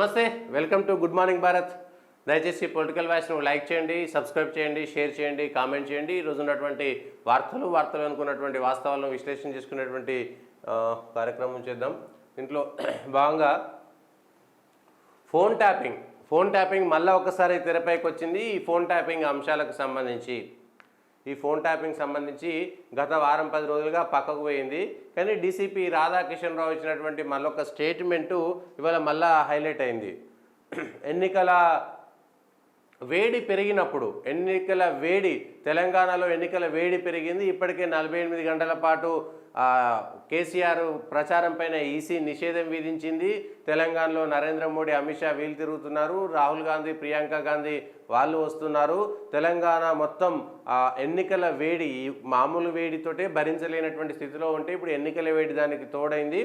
నమస్తే, welcome to good morning Bharat. దయచేసి political వాయిస్ను like చేయండి, సబ్స్క్రైబ్ చేయండి, షేర్ చేయండి, కామెంట్ చేయండి. ఈరోజు ఉన్నటువంటి వార్తలు అనుకున్నటువంటి వాస్తవాలను విశ్లేషణ చేసుకునేటువంటి కార్యక్రమం చేద్దాం. దీంట్లో భాగంగా ఫోన్ ట్యాపింగ్ మళ్ళీ ఒకసారి తెరపైకి వచ్చింది. ఈ ఫోన్ ట్యాపింగ్ అంశాలకు సంబంధించి గత వారం 10 రోజులుగా పక్కకు పోయింది. కానీ డీసీపీ రాధాకిషన్ రావు ఇచ్చినటువంటి మళ్ళొక స్టేట్మెంటు ఇవాళ మళ్ళా హైలైట్ అయింది. ఎన్నికల వేడి తెలంగాణలో ఎన్నికల వేడి పెరిగింది. ఇప్పటికే 48 గంటల పాటు కేసీఆర్ ప్రచారం పైన ఈసీ నిషేధం విధించింది. తెలంగాణలో నరేంద్ర మోడీ, అమిత్ షా వీళ్ళు తిరుగుతున్నారు, రాహుల్ గాంధీ, ప్రియాంక గాంధీ వాళ్ళు వస్తున్నారు. తెలంగాణ మొత్తం ఎన్నికల వేడి మామూలు వేడితోటే భరించలేనటువంటి స్థితిలో ఉంటే ఇప్పుడు ఎన్నికల వేడి దానికి తోడైంది.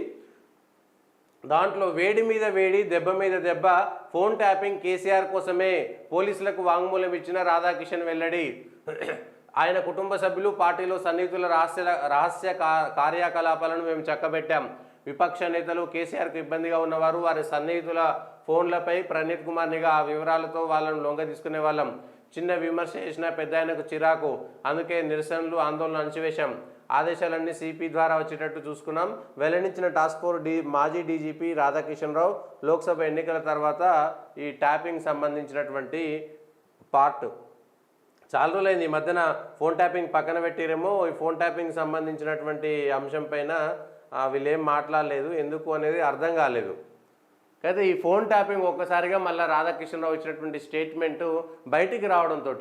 దాంట్లో వేడి మీద వేడి, దెబ్బ మీద దెబ్బ. ఫోన్ ట్యాపింగ్ కేసీఆర్ కోసమే పోలీసులకు వాంగ్మూలం ఇచ్చిన రాధాకిషన్ వెల్లడి. ఆయన కుటుంబ సభ్యులు, పార్టీలో సన్నిహితుల రహస్య కార్యకలాపాలను మేము చక్కబెట్టాం. విపక్ష నేతలు, కేసీఆర్కు ఇబ్బందిగా ఉన్నవారు, వారి సన్నిహితుల ఫోన్లపై ప్రణీత్ కుమార్ నిఘా, ఆ వివరాలతో వాళ్ళను లొంగ తీసుకునే వాళ్ళం. చిన్న విమర్శ చేసిన పెద్ద ఆయనకు చిరాకు, అందుకే నిరసనలు, ఆందోళన అణచివేశాం. ఆదేశాలన్నీ సిపి ద్వారా వచ్చేటట్టు చూసుకున్నాం. వెల్లడించిన టాస్క్ ఫోర్స్ మాజీ డీజీపీ రాధాకిషన్ రావు. లోక్సభ ఎన్నికల తర్వాత ఈ ట్యాపింగ్ సంబంధించినటువంటి పార్ట్ చాలా రోజులైంది. ఈ మధ్యన ఫోన్ ట్యాపింగ్ పక్కన పెట్టిరేమో. ఈ ఫోన్ ట్యాపింగ్ సంబంధించినటువంటి అంశం పైన వీళ్ళేం మాట్లాడలేదు, ఎందుకు అనేది అర్థం కాలేదు. అయితే ఈ ఫోన్ ట్యాపింగ్ ఒక్కసారిగా మళ్ళీ రాధాకిషన్ రావు ఇచ్చినటువంటి స్టేట్మెంటు బయటికి రావడంతో,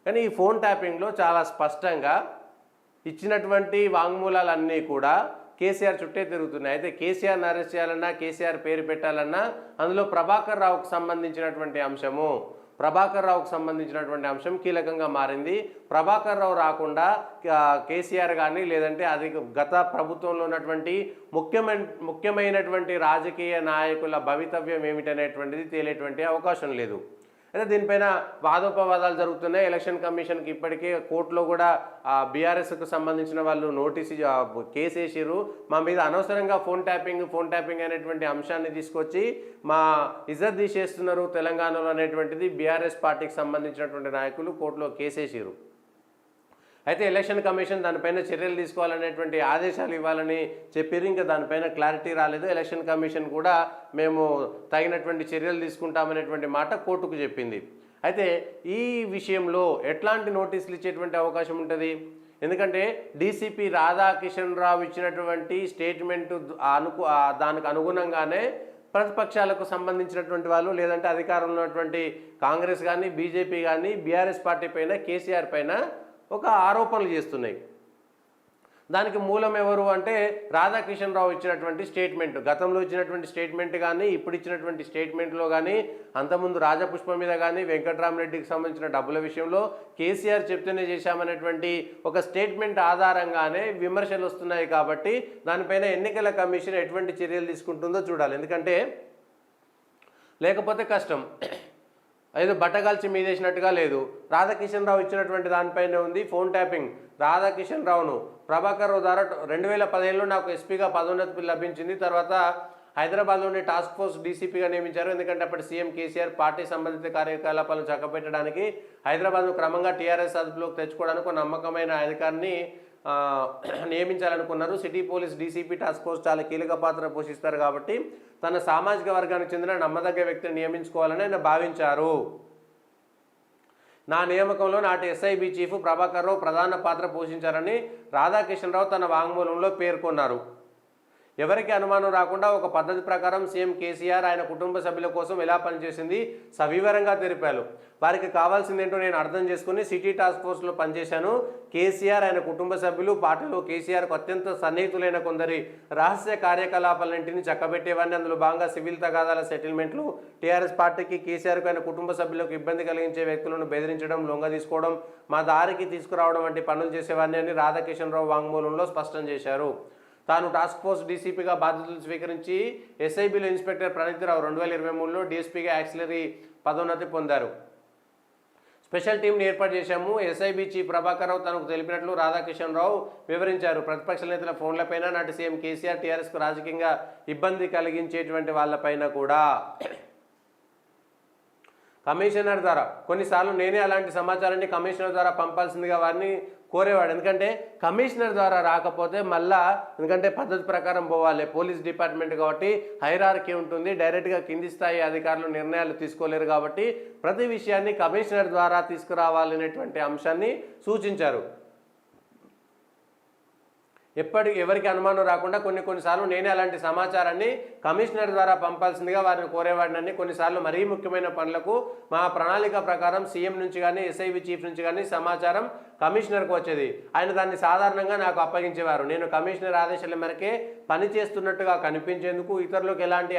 కానీ ఈ ఫోన్ ట్యాపింగ్లో చాలా స్పష్టంగా ఇచ్చినటువంటి వాంగ్మూలాలన్నీ కూడా కేసీఆర్ చుట్టే తిరుగుతున్నాయి. అయితే కేసీఆర్ని అరెస్ట్ చేయాలన్నా, కేసీఆర్ పేరు పెట్టాలన్నా అందులో ప్రభాకర్ రావుకు సంబంధించినటువంటి అంశం కీలకంగా మారింది. ప్రభాకర్ రావు రాకుండా కేసీఆర్ కానీ, లేదంటే అది గత ప్రభుత్వంలో ఉన్నటువంటి ముఖ్యమైనటువంటి రాజకీయ నాయకుల భవితవ్యం ఏమిటనేటువంటిది తేలేటువంటి అవకాశం లేదు. అయితే దీనిపైన వాదోపవాదాలు జరుగుతున్నాయి. ఎలక్షన్ కమిషన్కి ఇప్పటికే కోర్టులో కూడా బీఆర్ఎస్కు సంబంధించిన వాళ్ళు కేసు వేసిర్రు. మా మీద అనవసరంగా ఫోన్ ట్యాపింగ్ అనేటువంటి అంశాన్ని తీసుకొచ్చి మా ఇజ్జత్ తీసేస్తున్నారు తెలంగాణలో అనేటువంటిది బీఆర్ఎస్ పార్టీకి సంబంధించినటువంటి నాయకులు కోర్టులో కేసేసిర్రు. అయితే ఎలక్షన్ కమిషన్ దానిపైన చర్యలు తీసుకోవాలనేటువంటి ఆదేశాలు ఇవ్వాలని చెప్పారు. ఇంకా దానిపైన క్లారిటీ రాలేదు. ఎలక్షన్ కమిషన్ కూడా మేము తగినటువంటి చర్యలు తీసుకుంటామనేటువంటి మాట కోర్టుకు చెప్పింది. అయితే ఈ విషయంలో ఎట్లాంటి నోటీసులు ఇచ్చేటువంటి అవకాశం ఉంటుంది? ఎందుకంటే డీసీపీ రాధాకిషన్ రావు ఇచ్చినటువంటి స్టేట్మెంట్ దానికి అనుగుణంగానే ప్రతిపక్షాలకు సంబంధించినటువంటి వాళ్ళు, లేదంటే అధికారంలో ఉన్నటువంటి కాంగ్రెస్ కానీ, బీజేపీ కానీ బీఆర్ఎస్ పార్టీ పైన, కేసీఆర్ పైన ఒక ఆరోపణలు చేస్తున్నాయి. దానికి మూలం ఎవరు అంటే రాధాకిషన్ రావు ఇచ్చినటువంటి స్టేట్మెంట్. గతంలో ఇచ్చినటువంటి స్టేట్మెంట్ కానీ, ఇప్పుడు ఇచ్చినటువంటి స్టేట్మెంట్లో కానీ, అంతకుముందు రాజపుష్ప మీద కానీ, వెంకట్రామరెడ్డికి సంబంధించిన డబ్బుల విషయంలో కేసీఆర్ చెప్తూనే చేశామనేటువంటి ఒక స్టేట్మెంట్ ఆధారంగానే విమర్శలు వస్తున్నాయి. కాబట్టి దానిపైన ఎన్నికల కమిషన్ ఎటువంటి చర్యలు తీసుకుంటుందో చూడాలి. ఎందుకంటే లేకపోతే కష్టం. ఏదో బట్టగాల్చి మీదేసినట్టుగా లేదు. రాధాకిషన్ రావు ఇచ్చినటువంటి దానిపైనే ఉంది ఫోన్ ట్యాపింగ్. రాధాకిషన్ రావును ప్రభాకర్ రావు ద్వారా 2015లో నాకు ఎస్పీగా పదోన్నతి లభించింది. తర్వాత హైదరాబాద్లోని టాస్క్ ఫోర్స్ డీసీపీగా నియమించారు. ఎందుకంటే అప్పటి సీఎం కేసీఆర్ పార్టీ సంబంధిత కార్యకలాపాలను చక్కబెట్టడానికి, హైదరాబాద్ను క్రమంగా టీఆర్ఎస్ అదుపులోకి తెచ్చుకోవడానికి ఒక నమ్మకమైన అధికారిని నియమించాలనుకున్నారు. City police DCP task force చాలా కీలక పాత్ర పోషిస్తారు కాబట్టి తన సామాజిక వర్గానికి చెందిన నమ్మదగ్గ వ్యక్తిని నియమించుకోవాలని ఆయన భావించారు. నా నియామకంలో నాటి ఎస్ఐబి చీఫ్ ప్రభాకర్ రావు ప్రధాన పాత్ర పోషించారని రాధాకిషన్ రావు తన వాంగ్మూలంలో పేర్కొన్నారు. ఎవరికి అనుమానం రాకుండా ఒక పద్ధతి ప్రకారం సీఎం కేసీఆర్ ఆయన కుటుంబ సభ్యుల కోసం ఎలా పనిచేసింది సవివరంగా తెలిపారు. వారికి కావాల్సిందేంటో నేను అర్థం చేసుకుని సిటీ టాస్క్ ఫోర్స్లో పనిచేశాను. కేసీఆర్, ఆయన కుటుంబ సభ్యులు, పార్టీలో కేసీఆర్కు అత్యంత సన్నిహితులైన కొందరి రహస్య కార్యకలాపాలన్నింటినీ చక్కబెట్టేవాడిని. అందులో భాగంగా సివిల్ తగాదాల సెటిల్మెంట్లు, టీఆర్ఎస్ పార్టీకి, కేసీఆర్కు, ఆయన కుటుంబ సభ్యులకు ఇబ్బంది కలిగించే వ్యక్తులను బెదిరించడం, లొంగ తీసుకోవడం, మా దారికి తీసుకురావడం వంటి పనులు చేసేవాడిని అని రాధాకిషన్ రావు వాంగ్మూలంలో స్పష్టం చేశారు. తాను టాస్క్ ఫోర్స్ డీసీపీగా బాధ్యతలు స్వీకరించి ఎస్ఐబిలో ఇన్స్పెక్టర్ ప్రణీత్ రావు 2023లో డీఎస్పీగా యాక్సిలరీ పదోన్నతి పొందారు. స్పెషల్ టీంని ఏర్పాటు చేశాము. ఎస్ఐబి చీఫ్ ప్రభాకర్ రావు తనకు తెలిపినట్లు రాధాకిషన్ రావు వివరించారు. ప్రతిపక్ష నేతల ఫోన్లపైన నాటి సీఎం కేసీఆర్ టీఆర్ఎస్కు రాజకీయంగా ఇబ్బంది కలిగించేటువంటి వాళ్ళపైన కూడా కమిషనర్ ద్వారా కొన్నిసార్లు నేనే అలాంటి సమాచారాన్ని కమిషనర్ ద్వారా పంపాల్సిందిగా వారిని కోరేవాడు. ఎందుకంటే కమిషనర్ ద్వారా రాకపోతే మళ్ళా, ఎందుకంటే పద్ధతి ప్రకారం పోవాలి, పోలీస్ డిపార్ట్మెంట్ కాబట్టి హైరార్కీ ఉంటుంది, డైరెక్ట్గా కింది స్థాయి అధికారులు నిర్ణయాలు తీసుకోలేరు కాబట్టి ప్రతి విషయాన్ని కమిషనర్ ద్వారా తీసుకురావాలనేటువంటి అంశాన్ని సూచించారు. ఎవరికి అనుమానం రాకుండా కొన్నిసార్లు నేనే అలాంటి సమాచారాన్ని కమిషనర్ ద్వారా పంపాల్సిందిగా వారిని కోరేవాడినని, కొన్నిసార్లు మరీ ముఖ్యమైన పనులకు మా ప్రణాళిక ప్రకారం సీఎం నుంచి కానీ ఎస్ఐబి చీఫ్ నుంచి కానీ సమాచారం కమిషనర్కు వచ్చేది. ఆయన దాన్ని సాధారణంగా నాకు అప్పగించేవారు. నేను కమిషనర్ ఆదేశాల మేరకే పనిచేస్తున్నట్టుగా కనిపించేందుకు, ఇతరులకు ఎలాంటి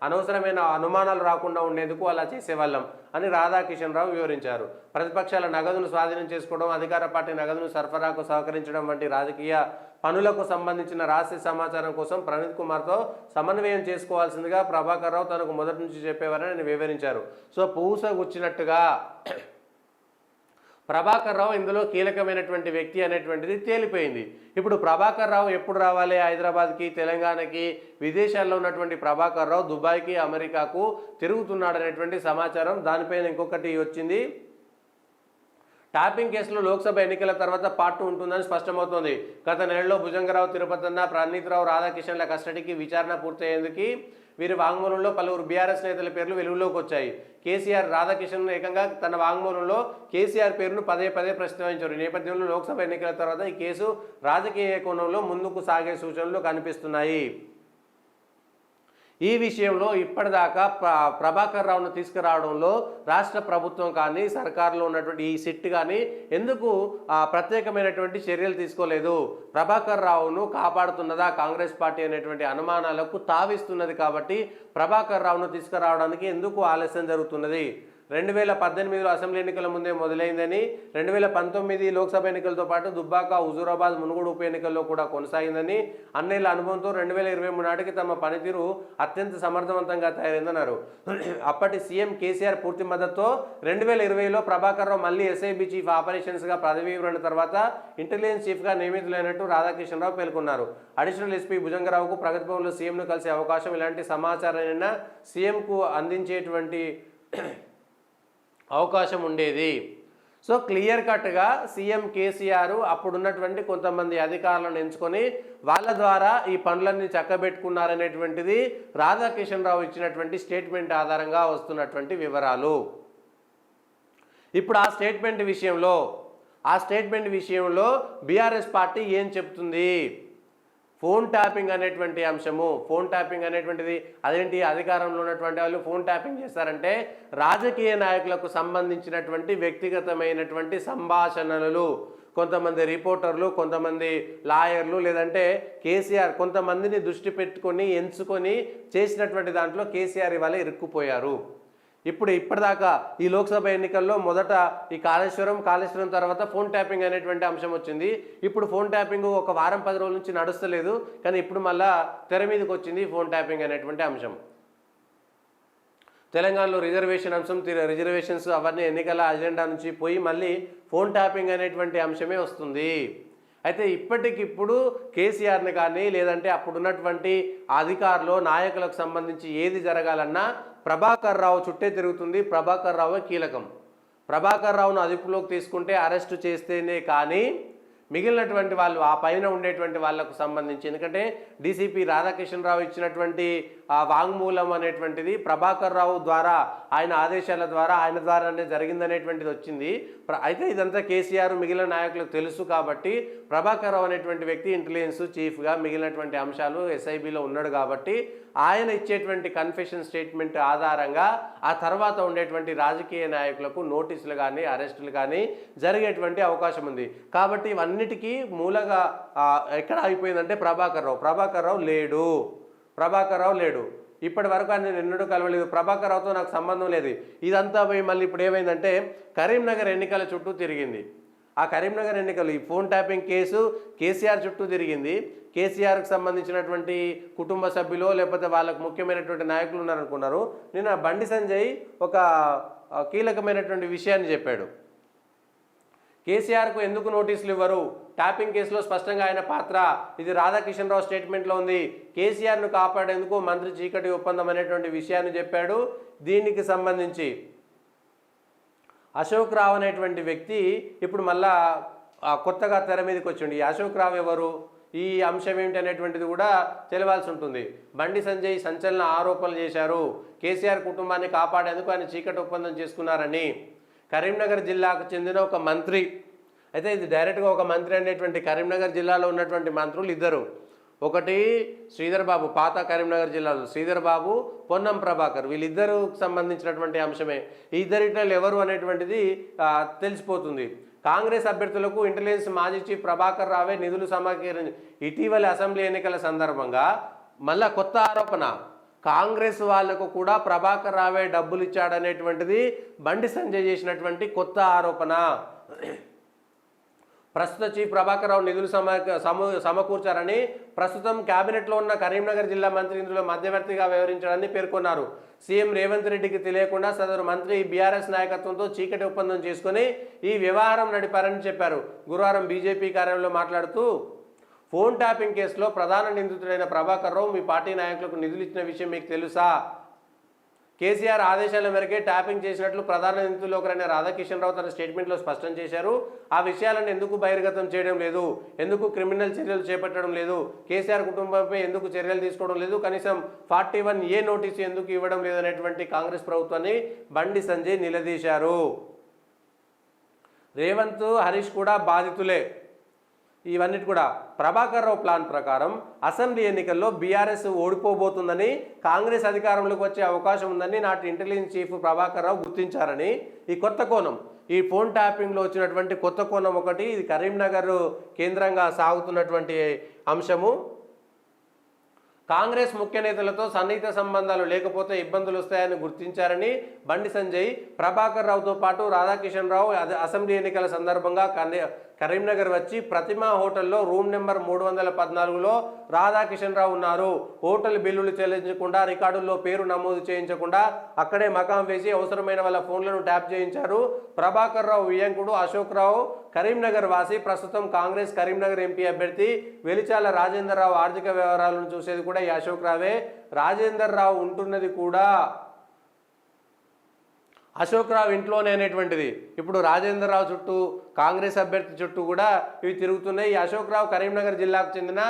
అనవసరమైన అనుమానాలు రాకుండా ఉండేందుకు అలా చేసేవాళ్ళం అని రాధాకిషన్ రావు వివరించారు. ప్రతిపక్షాల నగదును స్వాధీనం చేసుకోవడం, అధికార పార్టీ నగదును సరఫరాకు సహకరించడం వంటి రాజకీయ పనులకు సంబంధించిన రహస్య సమాచారం కోసం ప్రణీత్ కుమార్తో సమన్వయం చేసుకోవాల్సిందిగా ప్రభాకర్ రావు తనకు మొదటి నుంచి చెప్పేవారని ఆయన వివరించారు. సో పూసగుచ్చినట్టుగా ప్రభాకర్ రావు ఇందులో కీలకమైనటువంటి వ్యక్తి అనేటువంటిది తేలిపోయింది. ఇప్పుడు ప్రభాకర్ రావు ఎప్పుడు రావాలి హైదరాబాద్కి, తెలంగాణకి? విదేశాల్లో ఉన్నటువంటి ప్రభాకర్ రావు దుబాయ్కి, అమెరికాకు తిరుగుతున్నాడనేటువంటి సమాచారం. దానిపైన ఇంకొకటి వచ్చింది, ట్యాపింగ్ కేసులో లోక్సభ ఎన్నికల తర్వాత పార్ట్ 2 ఉంటుందని స్పష్టమవుతోంది. గత నెలలో భుజంగరావు, తిరుపతన్న, ప్రణీత్ రావు, రాధాకిషన్ల కస్టడీకి విచారణ పూర్తయ్యేందుకు వీరి వాంగ్మూలంలో పలువురు బీఆర్ఎస్ నేతల పేర్లు వెలుగులోకి వచ్చాయి. కేసీఆర్, రాధాకిషన్ ఏకంగా తన వాంగ్మూలంలో కేసీఆర్ పేరును పదే ప్రస్తావించారు. ఈ నేపథ్యంలో లోక్సభ ఎన్నికల తర్వాత ఈ కేసు రాజకీయ కోణంలో ముందుకు సాగే సూచనలు కనిపిస్తున్నాయి. ఈ విషయంలో ఇప్పటిదాకా ప్రభాకర్ రావును తీసుకురావడంలో రాష్ట్ర ప్రభుత్వం కానీ, సర్కారులో ఉన్నటువంటి ఈ సిట్ కానీ ఎందుకు ప్రత్యేకమైనటువంటి చర్యలు తీసుకోలేదు? ప్రభాకర్ రావును కాపాడుతున్నదా కాంగ్రెస్ పార్టీ అనేటువంటి అనుమానాలకు తావిస్తున్నది. కాబట్టి ప్రభాకర్ రావును తీసుకురావడానికి ఎందుకు ఆలస్యం జరుగుతున్నది? 2018లో అసెంబ్లీ ఎన్నికల ముందే మొదలైందని, 2019 లోక్సభ ఎన్నికలతో పాటు దుబ్బాక, హుజూరాబాద్, మునుగోడు ఉప ఎన్నికల్లో కూడా కొనసాగిందని, అన్నేళ్ల అనుభవంతో 2023 నాటికి తమ పనితీరు అత్యంత సమర్థవంతంగా తయారైందన్నారు. అప్పటి సీఎం కేసీఆర్ పూర్తి మద్దతుతో 2020లో ప్రభాకర్ రావు మళ్ళీ ఎస్ఐబి చీఫ్ ఆపరేషన్స్గా పదవీ విరమణ తర్వాత ఇంటెలిజెన్స్ చీఫ్గా నియమితులైనట్టు రాధాకిషన్ రావు పేర్కొన్నారు. అడిషనల్ ఎస్పీ భుజంగరావుకు ప్రగతి భవన్లో సీఎంను కలిసే అవకాశం, ఇలాంటి సమాచారాన్ని సీఎంకు అందించేటువంటి అవకాశం ఉండేది. సో క్లియర్ కట్గా సీఎం కేసీఆర్ అప్పుడున్నటువంటి కొంతమంది అధికారులను ఎంచుకొని వాళ్ళ ద్వారా ఈ పనులన్నీ చక్కబెట్టుకున్నారనేటువంటిది రాధాకిషన్ రావు ఇచ్చినటువంటి స్టేట్మెంట్ ఆధారంగా వస్తున్నటువంటి వివరాలు. ఇప్పుడు ఆ స్టేట్మెంట్ విషయంలో బీఆర్ఎస్ పార్టీ ఏం చెప్తుంది? ఫోన్ ట్యాపింగ్ అనేటువంటి అంశము, ఫోన్ ట్యాపింగ్ అనేటువంటిది అదేంటి? అధికారంలో ఉన్నటువంటి వాళ్ళు ఫోన్ ట్యాపింగ్ చేస్తారంటే రాజకీయ నాయకులకు సంబంధించినటువంటి వ్యక్తిగతమైనటువంటి సంభాషణలు, కొంతమంది రిపోర్టర్లు, కొంతమంది లాయర్లు, లేదంటే కేసీఆర్ కొంతమందిని దృష్టి పెట్టుకొని ఎంచుకొని చేసినటువంటి దాంట్లో కేసీఆర్ ఇవాళ ఇరుక్కుపోయారు. ఇప్పటిదాకా ఈ లోక్సభ ఎన్నికల్లో మొదట ఈ కాళేశ్వరం తర్వాత ఫోన్ ట్యాపింగ్ అనేటువంటి అంశం వచ్చింది. ఇప్పుడు ఫోన్ ట్యాపింగ్ ఒక వారం 10 రోజుల నుంచి నడుస్తలేదు, కానీ ఇప్పుడు మళ్ళా తెర మీదకి వచ్చింది ఫోన్ ట్యాపింగ్ అనేటువంటి అంశం. తెలంగాణలో రిజర్వేషన్స్ అవన్నీ ఎన్నికల అజెండా నుంచి పోయి మళ్ళీ ఫోన్ ట్యాపింగ్ అనేటువంటి అంశమే వస్తుంది. అయితే ఇప్పటికిప్పుడు కేసీఆర్ని కానీ, లేదంటే అప్పుడున్నటువంటి అధికారులు, నాయకులకు సంబంధించి ఏది జరగాలన్నా ప్రభాకర్ రావు చుట్టే తిరుగుతుంది. ప్రభాకర్ రావు కీలకం. ప్రభాకర్ రావును అదుపులోకి తీసుకుంటే, అరెస్టు చేస్తేనే కానీ మిగిలినటువంటి వాళ్ళు, ఆ పైన ఉండేటువంటి వాళ్లకు సంబంధించి, ఎందుకంటే డీసీపీ రాధాకిషన్ రావు ఇచ్చినటువంటి ఆ వాంగ్మూలం అనేటువంటిది ప్రభాకర్ రావు ద్వారా, ఆయన ఆదేశాల ద్వారా, ఆయన ద్వారానే జరిగిందనేటువంటిది వచ్చింది. అయితే ఇదంతా కేసీఆర్ మిగిలిన నాయకులకు తెలుసు కాబట్టి ప్రభాకర్ రావు అనేటువంటి వ్యక్తి ఇంటెలిజెన్స్ చీఫ్గా మిగిలినటువంటి అంశాలు ఎస్ఐబిలో ఉన్నాడు కాబట్టి ఆయన ఇచ్చేటువంటి కన్ఫెషన్ స్టేట్మెంట్ ఆధారంగా ఆ తర్వాత ఉండేటువంటి రాజకీయ నాయకులకు నోటీసులు కానీ, అరెస్టులు కానీ జరిగేటువంటి అవకాశం ఉంది. కాబట్టి ఇవన్నిటికీ మూలగా ఎక్కడ అయిపోయిందంటే ప్రభాకర్ రావు లేడు. ఇప్పటి వరకు ఆయన ఎన్నడూ కలవలేదు. ప్రభాకర్ రావుతో నాకు సంబంధం లేదు. ఇదంతా పోయి మళ్ళీ ఇప్పుడు ఏమైందంటే కరీంనగర్ ఎన్నికల చుట్టూ తిరిగింది. ఆ కరీంనగర్ ఎన్నికలు, ఈ ఫోన్ ట్యాపింగ్ కేసు కేసీఆర్ చుట్టూ తిరిగింది. కేసీఆర్కి సంబంధించినటువంటి కుటుంబ సభ్యులు, లేకపోతే వాళ్ళకు ముఖ్యమైనటువంటి నాయకులు ఉన్నారనుకున్నారు. నిన్న బండి సంజయ్ ఒక కీలకమైనటువంటి విషయాన్ని చెప్పాడు. కేసీఆర్కు ఎందుకు నోటీసులు ఇవ్వరు? ట్యాపింగ్ కేసులో స్పష్టంగా ఆయన పాత్ర, ఇది రాధాకిషన్ రావు స్టేట్మెంట్లో ఉంది. కేసీఆర్ను కాపాడేందుకు మంత్రి చీకటి ఒప్పందం అనేటువంటి విషయాన్ని చెప్పాడు. దీనికి సంబంధించి అశోక్ రావు అనేటువంటి వ్యక్తి ఇప్పుడు మళ్ళా కొత్తగా తెర మీదకి వచ్చిండు. ఈ అశోక్ రావు ఎవరు, ఈ అంశం ఏమిటి అనేటువంటిది కూడా తెలియాల్సి ఉంటుంది. బండి సంజయ్ సంచలన ఆరోపణలు చేశారు. కేసీఆర్ కుటుంబాన్ని కాపాడేందుకు ఆయన చీకటి ఒప్పందం చేసుకున్నారని కరీంనగర్ జిల్లాకు చెందిన ఒక మంత్రి, అయితే ఇది డైరెక్ట్గా ఒక మంత్రి అనేటువంటి కరీంనగర్ జిల్లాలో ఉన్నటువంటి మంత్రులు ఇద్దరు, ఒకటి శ్రీధర్ బాబు, పాత కరీంనగర్ జిల్లాలో శ్రీధర్ బాబు, పొన్నం ప్రభాకర్, వీళ్ళిద్దరికి సంబంధించినటువంటి అంశమే. ఈ ఇద్దరిలో ఎవరు అనేటువంటిది తెలిసిపోతుంది. కాంగ్రెస్ అభ్యర్థులకు ఇంటెలిజెన్స్ మాజీ చీఫ్ ప్రభాకర్ రావే నిధులు ఇటీవల అసెంబ్లీ ఎన్నికల సందర్భంగా మళ్ళా కొత్త ఆరోపణ, కాంగ్రెస్ వాళ్లకు కూడా ప్రభాకర్ రావే డబ్బులు ఇచ్చాడనేటువంటిది బండి సంజయ్ చేసినటువంటి కొత్త ఆరోపణ. ప్రస్తుత చీఫ్ ప్రభాకర్ రావు నిధులు సమకూర్చారని, ప్రస్తుతం కేబినెట్లో ఉన్న కరీంనగర్ జిల్లా మంత్రి ఇందులో మధ్యవర్తిగా వ్యవహరించారని పేర్కొన్నారు. సీఎం రేవంత్ రెడ్డికి తెలియకుండా సదరు మంత్రి బీఆర్ఎస్ నాయకత్వంతో చీకటి ఒప్పందం చేసుకుని ఈ వ్యవహారం నడిపారని చెప్పారు. గురువారం బీజేపీ కార్యాలయంలో మాట్లాడుతూ, ఫోన్ ట్యాపింగ్ కేసులో ప్రధాన నిందితుడైన ప్రభాకర్ రావు మీ పార్టీ నాయకులకు నిధులు ఇచ్చిన విషయం మీకు తెలుసా? కేసీఆర్ ఆదేశాల మేరకే ట్యాపింగ్ చేసినట్లు ప్రధాన నిందితుల్లో ఒకరైన రాధాకిషన్ రావు తన స్టేట్మెంట్లో స్పష్టం చేశారు. ఆ విషయాలను ఎందుకు బహిర్గతం చేయడం లేదు, ఎందుకు క్రిమినల్ చర్యలు చేపట్టడం లేదు, కేసీఆర్ కుటుంబంపై ఎందుకు చర్యలు తీసుకోవడం లేదు, కనీసం 41A నోటీసు ఎందుకు ఇవ్వడం లేదనేటువంటి కాంగ్రెస్ ప్రభుత్వాన్ని బండి సంజయ్ నిలదీశారు. రేవంత్, హరీష్ కూడా బాధితులే. ఇవన్నిటి కూడా ప్రభాకర్ రావు ప్లాన్ ప్రకారం అసెంబ్లీ ఎన్నికల్లో బీఆర్ఎస్ ఓడిపోబోతుందని, కాంగ్రెస్ అధికారంలోకి వచ్చే అవకాశం ఉందని నాటి ఇంటెలిజెన్స్ చీఫ్ ప్రభాకర్ రావు గుర్తించారని ఈ కొత్త కోణం, ఈ ఫోన్ ట్యాపింగ్లో వచ్చినటువంటి కొత్త కోణం ఒకటి, ఇది కరీంనగర్ కేంద్రంగా సాగుతున్నటువంటి అంశము. కాంగ్రెస్ ముఖ్య నేతలతో సన్నిహిత సంబంధాలు లేకపోతే ఇబ్బందులు వస్తాయని గుర్తించారని బండి సంజయ్ ప్రభాకర్ రావుతో పాటు రాధాకిషన్ రావు అసెంబ్లీ ఎన్నికల సందర్భంగా కరీంనగర్ వచ్చి ప్రతిమా హోటల్లో రూమ్ నెంబర్ 314లో రాధాకిషన్ రావు ఉన్నారు. హోటల్ బిల్లులు చెల్లించకుండా, రికార్డుల్లో పేరు నమోదు చేయించకుండా అక్కడే మకాం వేసి అవసరమైన వాళ్ళ ఫోన్లను ట్యాప్ చేయించారు. ప్రభాకర్ రావు వియంకుడు అశోక్ రావు కరీంనగర్ వాసి, ప్రస్తుతం కాంగ్రెస్ కరీంనగర్ ఎంపీ అభ్యర్థి వెలిచాల రాజేందర్ రావు ఆర్థిక వ్యవహారాలను చూసేది కూడా ఈ అశోక్ రావే. రాజేందర్ రావు ఉంటున్నది కూడా అశోక్ రావు ఇంట్లోనే అనేటువంటిది. ఇప్పుడు రాజేందర్ రావు చుట్టూ, కాంగ్రెస్ అభ్యర్థి చుట్టూ కూడా ఇవి తిరుగుతున్నాయి. ఈ అశోక్ రావు కరీంనగర్ జిల్లాకు చెందిన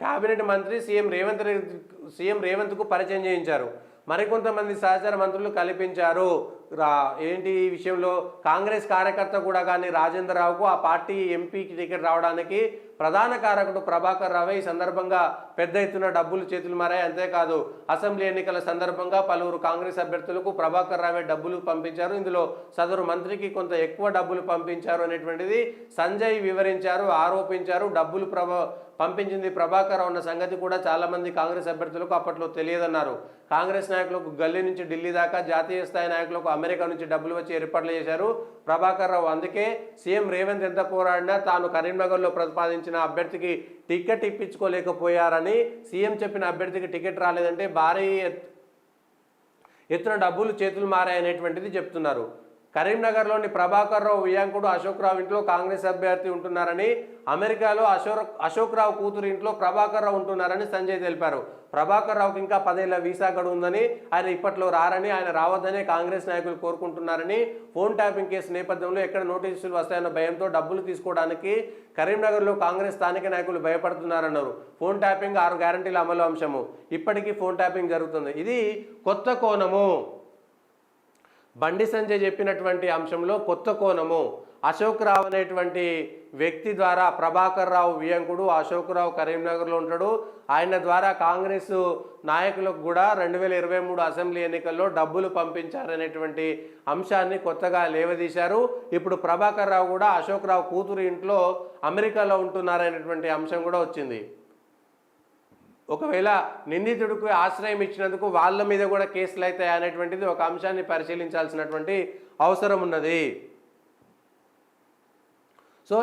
కేబినెట్ మంత్రి సీఎం రేవంత్కు పరిచయం చేయించారు. మరికొంతమంది సహచర మంత్రులు కల్పించారు. ఏంటి ఈ విషయంలో కాంగ్రెస్ కార్యకర్త కూడా కానీ రాజేందర్ రావుకు ఆ పార్టీ ఎంపీకి టికెట్ రావడానికి ప్రధాన కారకుడు ప్రభాకర్ రావే. ఈ సందర్భంగా పెద్ద ఎత్తున డబ్బులు చేతులు మారాయి. అంతేకాదు అసెంబ్లీ ఎన్నికల సందర్భంగా పలువురు కాంగ్రెస్ అభ్యర్థులకు ప్రభాకర్ రావే డబ్బులు పంపించారు. ఇందులో సదరు మంత్రికి కొంత ఎక్కువ డబ్బులు పంపించారు అనేటువంటిది సంజయ్ వివరించారు, ఆరోపించారు. డబ్బులు పంపించింది ప్రభాకర్ రావు ఉన్న సంగతి కూడా చాలామంది కాంగ్రెస్ అభ్యర్థులకు అప్పట్లో తెలియదన్నారు. కాంగ్రెస్ నాయకులకు గల్లీ నుంచి ఢిల్లీ దాకా, జాతీయ స్థాయి నాయకులకు అమెరికా నుంచి డబ్బులు వచ్చి ఏర్పాట్లు చేశారు ప్రభాకర్ రావు. అందుకే సీఎం రేవంత్ ఎంత పోరాడినా తాను కరీంనగర్లో ప్రతిపాదించిన అభ్యర్థికి టికెట్ ఇప్పించుకోలేకపోయారని, సీఎం చెప్పిన అభ్యర్థికి టికెట్ రాలేదంటే భారీ ఎత్తున డబ్బులు చేతులు మారాయనేటువంటిది చెప్తున్నారు. కరీంనగర్లోని ప్రభాకర్ రావు వియాంకుడు అశోక్ రావు ఇంట్లో కాంగ్రెస్ అభ్యర్థి ఉంటున్నారని, అమెరికాలో అశోక్ రావు కూతురు ఇంట్లో ప్రభాకర్ రావు ఉంటున్నారని సంజయ్ తెలిపారు. ప్రభాకర్ రావుకి ఇంకా 10 ఏళ్ల వీసా గడువు ఉందని, ఆయన ఇప్పట్లో రారని, ఆయన రావద్దనే కాంగ్రెస్ నాయకులు కోరుకుంటున్నారని, ఫోన్ ట్యాపింగ్ కేసు నేపథ్యంలో ఎక్కడ నోటీసులు వస్తాయన్న భయంతో డబ్బులు తీసుకోవడానికి కరీంనగర్లో కాంగ్రెస్ స్థానిక నాయకులు భయపడుతున్నారన్నారు. ఫోన్ ట్యాపింగ్ 6 గ్యారంటీల అమలు అంశము, ఇప్పటికీ ఫోన్ ట్యాపింగ్ జరుగుతుంది. ఇది కొత్త కోణము. బండి సంజయ్ చెప్పినటువంటి అంశంలో కొత్త కోణము. అశోక్ రావు అనేటువంటి వ్యక్తి ద్వారా ప్రభాకర్ రావు వియంకుడు, అశోక్ రావు కరీంనగర్లో ఉంటాడు. ఆయన ద్వారా కాంగ్రెస్ నాయకులకు కూడా 2023 అసెంబ్లీ ఎన్నికల్లో డబ్బులు పంపించారనేటువంటి అంశాన్ని కొత్తగా లేవదీశారు. ఇప్పుడు ప్రభాకర్ రావు కూడా అశోక్ రావు కూతురు ఇంట్లో అమెరికాలో ఉంటున్నారనేటువంటి అంశం కూడా వచ్చింది. ఒకవేళ నిందితుడికి ఆశ్రయం ఇచ్చినందుకు వాళ్ళ మీద కూడా కేసులు అవుతాయి అనేటువంటిది ఒక అంశాన్ని పరిశీలించాల్సినటువంటి అవసరం ఉన్నది. సో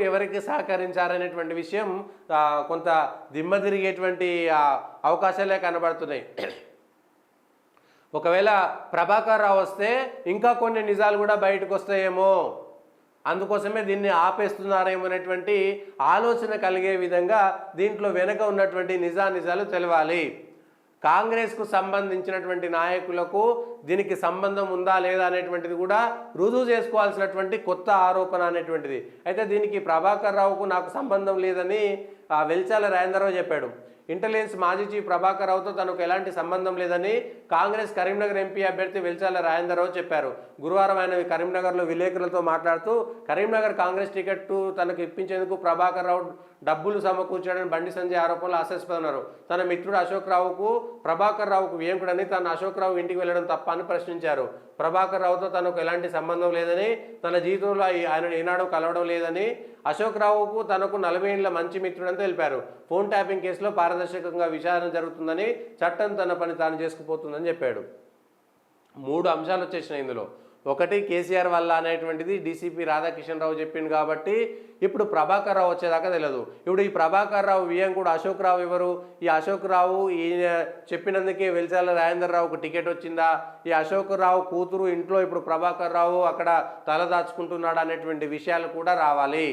ఎవరికి సహకరించారనేటువంటి విషయం కొంత దిమ్మ తిరిగేటువంటి అవకాశాలే కనబడుతున్నాయి. ఒకవేళ ప్రభాకర్ రావు వస్తే ఇంకా కొన్ని నిజాలు కూడా బయటకు వస్తాయేమో, అందుకోసమే దీన్ని ఆపేస్తున్నారేమో అనేటువంటి ఆలోచన కలిగే విధంగా దీంట్లో వెనక ఉన్నటువంటి నిజాలు తెలవాలి. కాంగ్రెస్కు సంబంధించినటువంటి నాయకులకు దీనికి సంబంధం ఉందా లేదా అనేటువంటిది కూడా రుజువు చేసుకోవాల్సినటువంటి కొత్త ఆరోపణ అనేటువంటిది. అయితే దీనికి ప్రభాకర్ రావుకు నాకు సంబంధం లేదని వెల్చాల రాజేంద్రరావు చెప్పాడు. ఇంటెలిజెన్స్ మాజీ చీఫ్ ప్రభాకర్ రావుతో తనకు ఎలాంటి సంబంధం లేదని కాంగ్రెస్ కరీంనగర్ ఎంపీ అభ్యర్థి వెల్చాల రాజేంద్రరావు చెప్పారు. గురువారం ఆయన కరీంనగర్లో విలేకరులతో మాట్లాడుతూ కరీంనగర్ కాంగ్రెస్ టికెట్ తనకు ఇప్పించేందుకు ప్రభాకర్ రావు డబ్బులు సమకూర్చాడని బండి సంజయ్ ఆరోపణలు హాస్యాస్పదన్నారు. తన మిత్రుడు అశోక్ రావుకు ప్రభాకర్ రావుకు వియంకుడని తను అశోక్ రావు ఇంటికి వెళ్లడం తప్ప అని ప్రశ్నించారు. ప్రభాకర్ రావుతో తనకు ఎలాంటి సంబంధం లేదని, తన జీవితంలో ఆయన ఏనాడు కలవడం లేదని, అశోక్ రావుకు తనకు 40 ఏళ్ల మంచి మిత్రుడని తెలిపారు. ఫోన్ ట్యాపింగ్ కేసులో పారదర్శకంగా విచారణ జరుగుతుందని, చట్టం తన పని తాను చేసుకుపోతుందని చెప్పాడు. 3 అంశాలు వచ్చేసినాయి ఇందులో. ఒకటి, కేసీఆర్ వల్ల అనేటువంటిది డీసీపీ రాధాకిషన్ రావు చెప్పింది కాబట్టి ఇప్పుడు ప్రభాకర్ రావు వచ్చేదాకా తెలియదు. ఇప్పుడు ఈ ప్రభాకర్ రావు వియంకుడు అశోక్ రావు ఎవరు? ఈ అశోక్ రావు ఈయన చెప్పినందుకే వెల్చాల రాజేంద్రరావుకు టికెట్ వచ్చిందా? ఈ అశోక్ రావు కూతురు ఇంట్లో ఇప్పుడు ప్రభాకర్ రావు అక్కడ తల దాచుకుంటున్నాడు అనేటువంటి విషయాలు కూడా రావాలి.